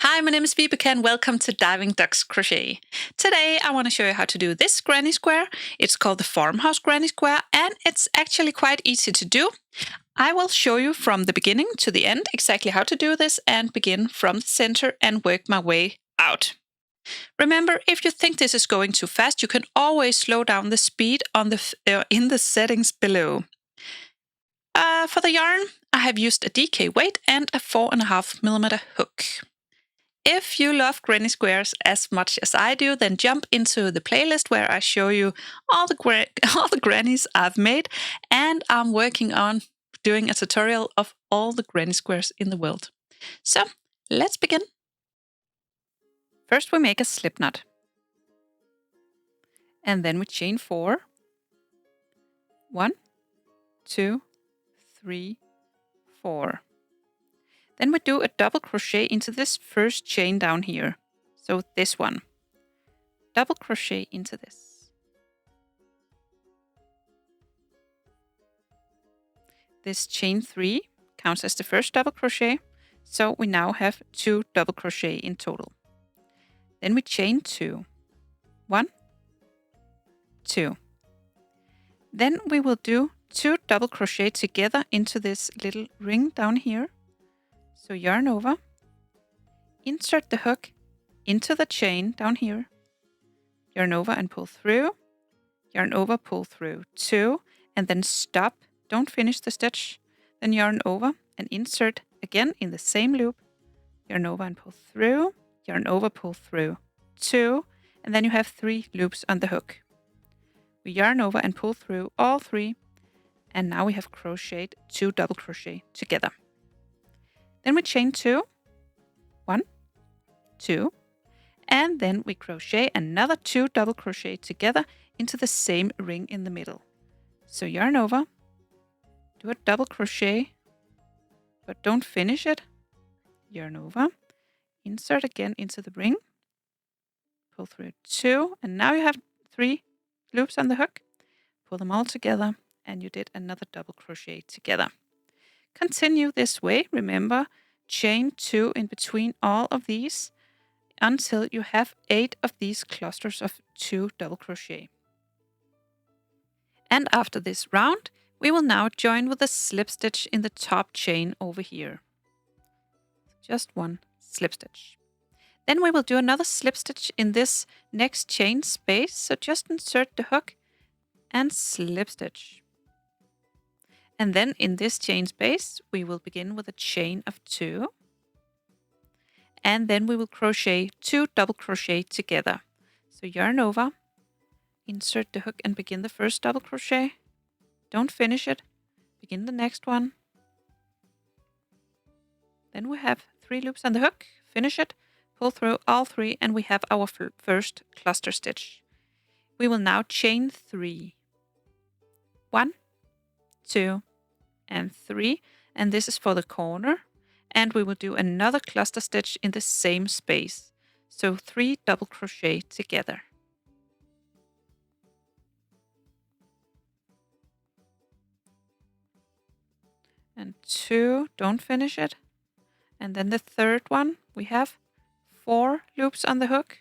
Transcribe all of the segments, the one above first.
Hi, my name is Vibeke and welcome to Diving Ducks Crochet. Today I want to show you how to do this granny square. It's called the Farmhouse Granny Square and it's actually quite easy to do. I will show you from the beginning to the end exactly how to do this and begin from the center and work my way out. Remember, if you think this is going too fast, you can always slow down the speed on in the settings below. For the yarn, I have used a DK weight and a 4.5mm hook. If you love granny squares as much as I do, then jump into the playlist where I show you all the grannies I've made, and I'm working on doing a tutorial of all the granny squares in the world. So let's begin. First we make a slip knot, and then we chain 4. 1, 2, 3, 4. Then we do a double crochet into this first chain down here. So this one. Double crochet into this. This chain 3 counts as the first double crochet. So we now have 2 double crochet in total. Then we chain 2. 1, 2. Then we will do 2 double crochet together into this little ring down here. So yarn over, insert the hook into the chain down here, yarn over and pull through, yarn over, pull through 2, and then stop, don't finish the stitch, then yarn over and insert again in the same loop, yarn over and pull through, yarn over, pull through 2, and then you have 3 loops on the hook. We yarn over and pull through all 3, and now we have crocheted 2 double crochet together. Then we chain 2, 1, 2, and then we crochet another 2 double crochet together into the same ring in the middle. So yarn over, do a double crochet, but don't finish it. Yarn over, insert again into the ring, pull through 2, and now you have 3 loops on the hook. Pull them all together, and you did another double crochet together. Continue this way. Remember, chain 2 in between all of these until you have 8 of these clusters of 2 double crochet. And after this round, we will now join with a slip stitch in the top chain over here. Just one slip stitch. Then we will do another slip stitch in this next chain space. So just insert the hook and slip stitch. And then in this chain space, we will begin with a chain of 2. And then we will crochet 2 double crochet together. So yarn over, insert the hook and begin the first double crochet. Don't finish it. Begin the next one. Then we have 3 loops on the hook. Finish it, pull through all 3, and we have our first cluster stitch. We will now chain 3. 1, 2, and 3, and this is for the corner, and we will do another cluster stitch in the same space. So 3 double crochet together. And 2, don't finish it. And then the third one, we have 4 loops on the hook.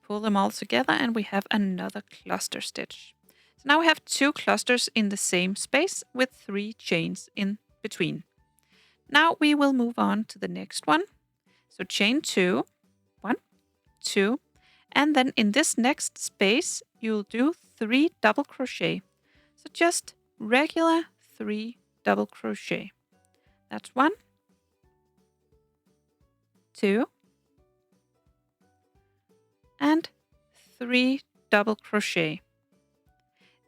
Pull them all together and we have another cluster stitch. So now we have 2 clusters in the same space with 3 chains in between. Now we will move on to the next one. So chain 2, 1, 2, and then in this next space, you'll do 3 double crochet. So just regular 3 double crochet. That's 1, 2, and 3 double crochet.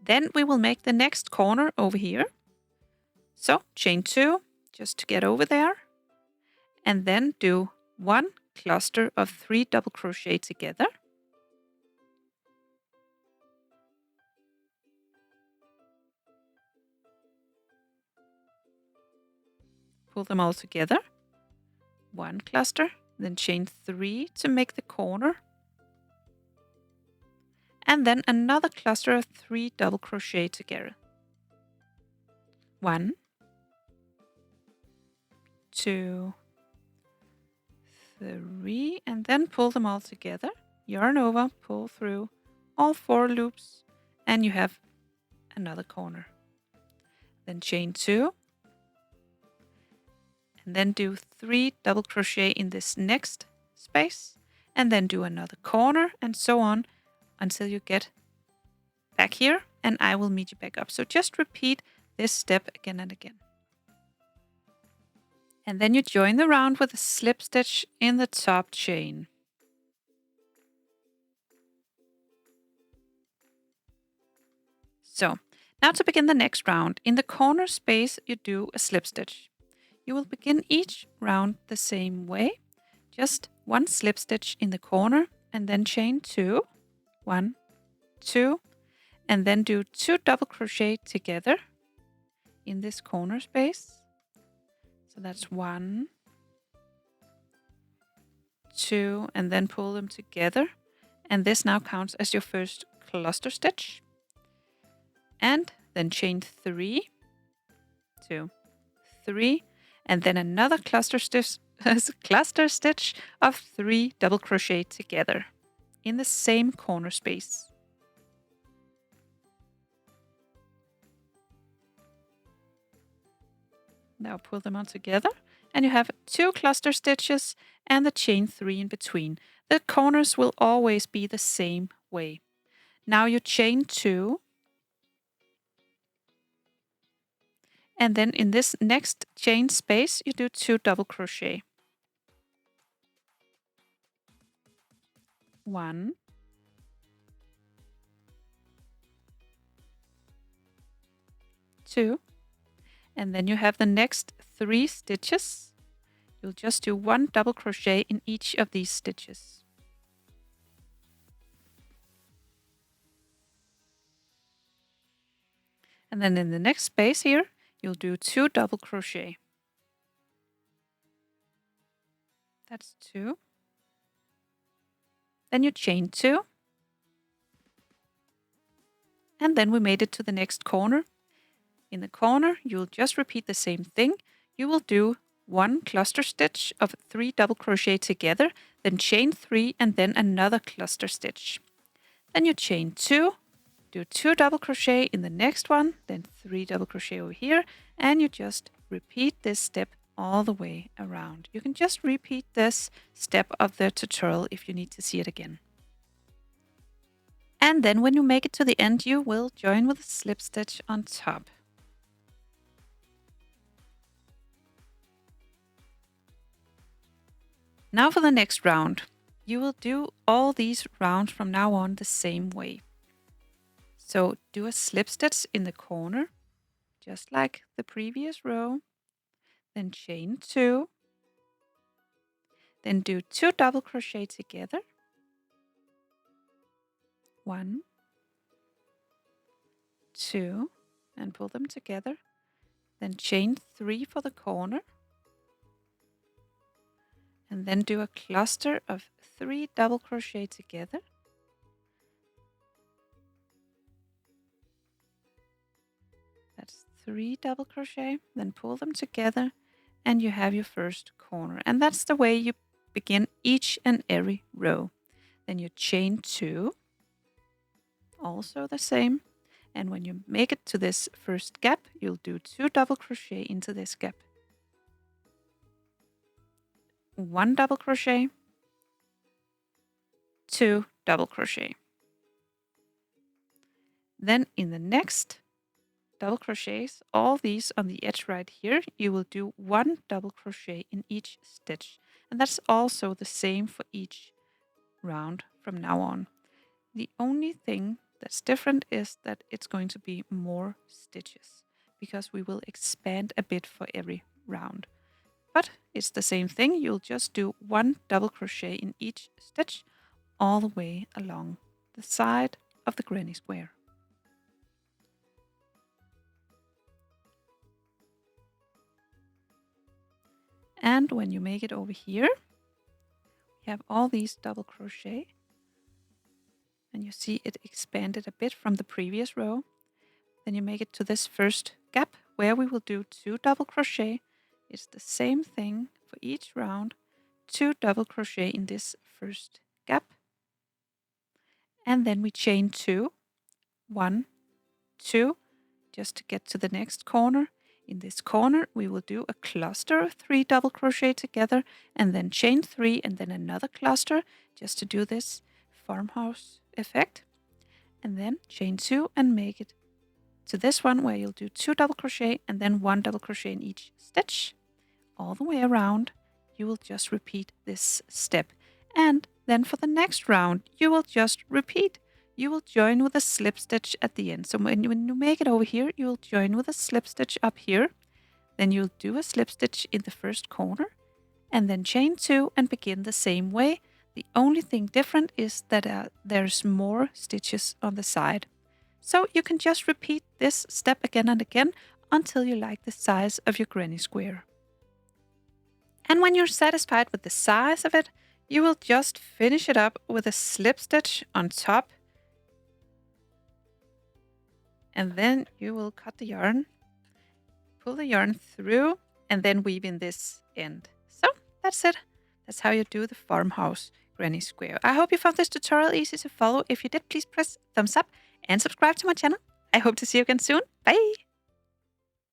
Then we will make the next corner over here. So chain 2, just to get over there. And then do 1 cluster of 3 double crochet together. Pull them all together. 1 cluster, then chain 3 to make the corner. And then another cluster of 3 double crochet together. 1, 2, 3, and then pull them all together. Yarn over, pull through all 4 loops, and you have another corner. Then chain 2, and then do 3 double crochet in this next space, and then do another corner, and so on until you get back here, and I will meet you back up. So just repeat this step again and again. And then you join the round with a slip stitch in the top chain. So now to begin the next round, in the corner space you do a slip stitch. You will begin each round the same way, just 1 slip stitch in the corner, and then chain 2, 1, 2, and then do 2 double crochet together in this corner space. So that's 1, 2, and then pull them together. And this now counts as your first cluster stitch. And then chain 3, 2, 3, and then another cluster stitch of 3 double crochet together in the same corner space. Now pull them on together, and you have 2 cluster stitches and the chain 3 in between. The corners will always be the same way. Now you chain 2, and then in this next chain space you do 2 double crochet. 1, 2, and then you have the next 3 stitches. You'll just do 1 double crochet in each of these stitches. And then in the next space here, you'll do 2 double crochet. That's 2. Then you chain 2. And then we made it to the next corner. In the corner, you'll just repeat the same thing. You will do 1 cluster stitch of 3 double crochet together, then chain 3, and then another cluster stitch. Then you chain 2, do 2 double crochet in the next one, then 3 double crochet over here, and you just repeat this step all the way around. You can just repeat this step of the tutorial if you need to see it again. And then when you make it to the end, you will join with a slip stitch on top. Now for the next round. You will do all these rounds from now on the same way. So do a slip stitch in the corner, just like the previous row. Then chain 2. Then do 2 double crochet together. 1, 2, and pull them together. Then chain 3 for the corner. And then do a cluster of 3 double crochet together. That's 3 double crochet, then pull them together, and you have your first corner. And that's the way you begin each and every row. Then you chain 2, also the same. And when you make it to this first gap, you'll do 2 double crochet into this gap. 1 double crochet, 2 double crochet. Then in the next double crochets, all these on the edge right here, you will do 1 double crochet in each stitch. And that's also the same for each round from now on. The only thing that's different is that it's going to be more stitches because we will expand a bit for every round. But it's the same thing. You'll just do 1 double crochet in each stitch all the way along the side of the granny square. And when you make it over here, you have all these double crochet. And you see it expanded a bit from the previous row. Then you make it to this first gap where we will do 2 double crochet. It's the same thing for each round. 2 double crochet in this first gap, and then we chain 2, 1, 2, just to get to the next corner. In this corner, we will do a cluster of 3 double crochet together, and then chain 3, and then another cluster, just to do this farmhouse effect. And then chain 2 and make it to this one where you'll do 2 double crochet and then 1 double crochet in each stitch. All the way around, you will just repeat this step. And then for the next round, you will just repeat. You will join with a slip stitch at the end. So when you make it over here, you will join with a slip stitch up here. Then you'll do a slip stitch in the first corner, and then chain 2 and begin the same way. The only thing different is that there's more stitches on the side. So you can just repeat this step again and again until you like the size of your granny square. And when you're satisfied with the size of it, you will just finish it up with a slip stitch on top. And then you will cut the yarn, pull the yarn through, and then weave in this end. So that's it. That's how you do the Farmhouse Granny Square. I hope you found this tutorial easy to follow. If you did, please press thumbs up and subscribe to my channel. I hope to see you again soon. Bye!